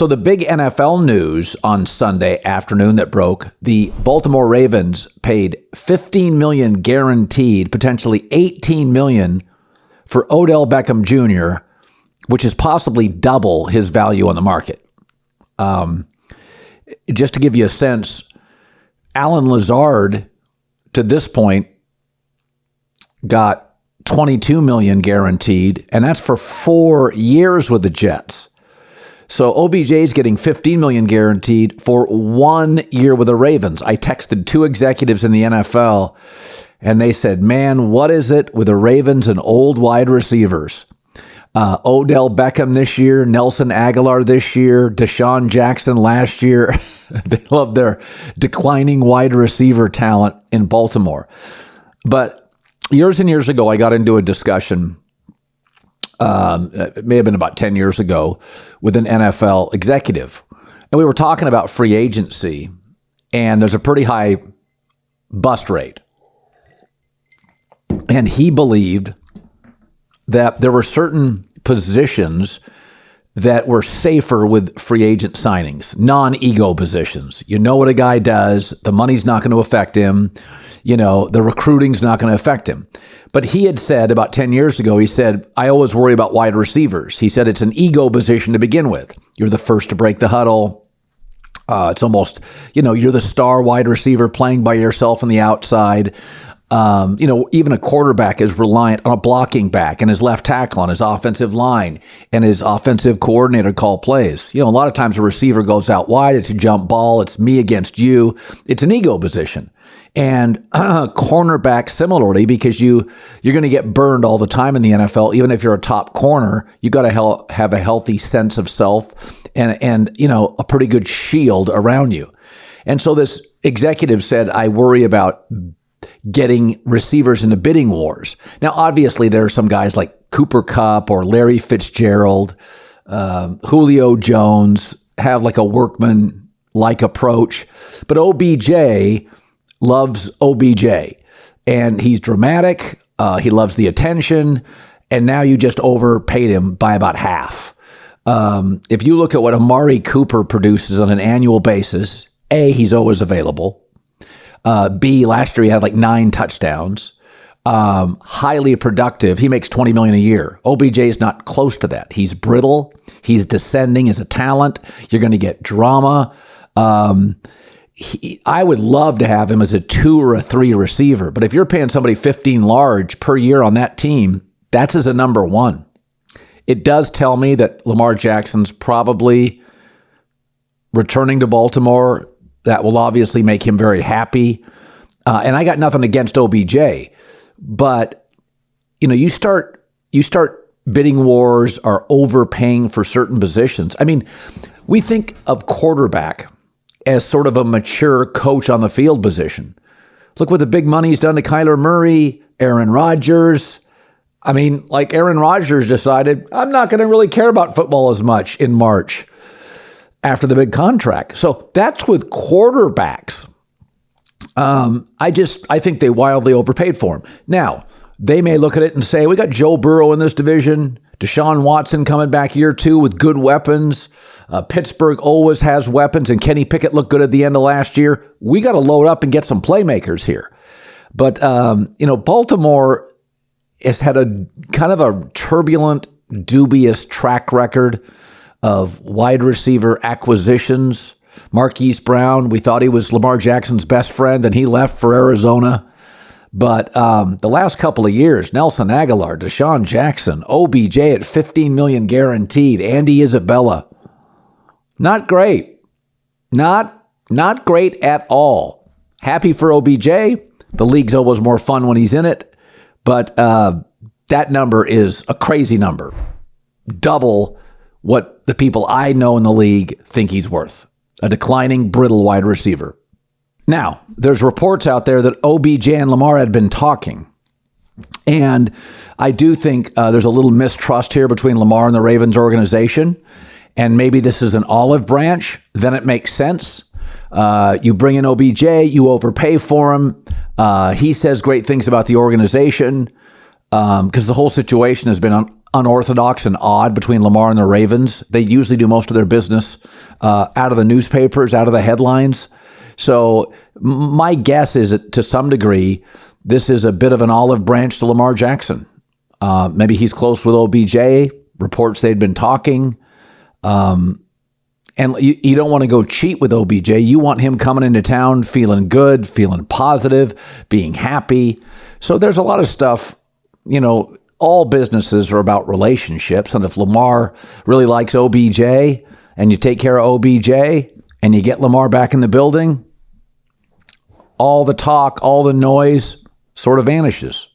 So the big NFL news on Sunday afternoon that broke, the Baltimore Ravens paid $15 million guaranteed, potentially $18 million for Odell Beckham Jr., which is possibly double his value on the market. Just to give you a sense, Allen Lazard, to this point, got $22 million guaranteed, and that's for 4 years with the Jets. So OBJ is getting $15 million guaranteed for 1 year with the Ravens. I texted 2 executives in the NFL, and they said, man, what is it with the Ravens and old wide receivers? Odell Beckham this year, Nelson Aguilar this year, Deshaun Jackson last year. They love their declining wide receiver talent in Baltimore. But years and years ago, I got into a discussion, it may have been about 10 years ago, with an NFL executive. And we were talking about free agency, and there's a pretty high bust rate. And he believed that there were certain positions that were safer with free agent signings, non-ego positions. You know what a guy does, the money's not going to affect him, the recruiting's not going to affect him. But he had said about 10 years ago, he said, I always worry about wide receivers. He said it's an ego position to begin with. You're the first to break the huddle. It's almost, you're the star wide receiver playing by yourself on the outside. Even a quarterback is reliant on a blocking back and his left tackle on his offensive line and his offensive coordinator call plays. A lot of times a receiver goes out wide. It's a jump ball. It's me against you. It's an ego position. And cornerback similarly, because you're going to get burned all the time in the NFL. Even if you're a top corner, you got to have a healthy sense of self and a pretty good shield around you. And so this executive said, I worry about getting receivers into bidding wars. Now, obviously, there are some guys like Cooper Kupp or Larry Fitzgerald, Julio Jones have like a workman-like approach. But OBJ loves OBJ, and he's dramatic. He loves the attention, and now you just overpaid him by about half. If you look at what Amari Cooper produces on an annual basis, A, he's always available. B, last year he had like 9 touchdowns. Highly productive. He makes $20 million a year. OBJ is not close to that. He's brittle. He's descending as a talent. You're going to get drama. I would love to have him as a 2 or a 3 receiver, but if you're paying somebody $15 large per year on that team, that's as a number 1. It does tell me that Lamar Jackson's probably returning to Baltimore. That will obviously make him very happy. And I got nothing against OBJ, but you start bidding wars or overpaying for certain positions. I mean, we think of quarterback as sort of a mature coach on the field position. Look what the big money's done to Kyler Murray, Aaron Rodgers. I mean, like Aaron Rodgers decided, I'm not going to really care about football as much in March after the big contract. So that's with quarterbacks. I think they wildly overpaid for him. Now, they may look at it and say, we got Joe Burrow in this division, Deshaun Watson coming back year 2 with good weapons. Pittsburgh always has weapons, and Kenny Pickett looked good at the end of last year. We got to load up and get some playmakers here. But, Baltimore has had a kind of a turbulent, dubious track record of wide receiver acquisitions. Marquise Brown, we thought he was Lamar Jackson's best friend, and he left for Arizona. But the last couple of years, Nelson Aguilar, Deshaun Jackson, OBJ at $15 million guaranteed, Andy Isabella. Not great. Not great at all. Happy for OBJ. The league's always more fun when he's in it. But that number is a crazy number. Double what the people I know in the league think he's worth. A declining, brittle wide receiver. Now, there's reports out there that OBJ and Lamar had been talking. And I do think there's a little mistrust here between Lamar and the Ravens organization. And maybe this is an olive branch. Then it makes sense. You bring in OBJ, you overpay for him. He says great things about the organization. because the whole situation has been unorthodox and odd between Lamar and the Ravens. They usually do most of their business out of the newspapers, out of the headlines. So my guess is that to some degree, this is a bit of an olive branch to Lamar Jackson. Maybe he's close with OBJ. Reports they'd been talking. And you don't want to go cheat with OBJ. You want him coming into town feeling good, feeling positive, being happy. So there's a lot of stuff, all businesses are about relationships. And if Lamar really likes OBJ and you take care of OBJ and you get Lamar back in the building, all the talk, all the noise sort of vanishes.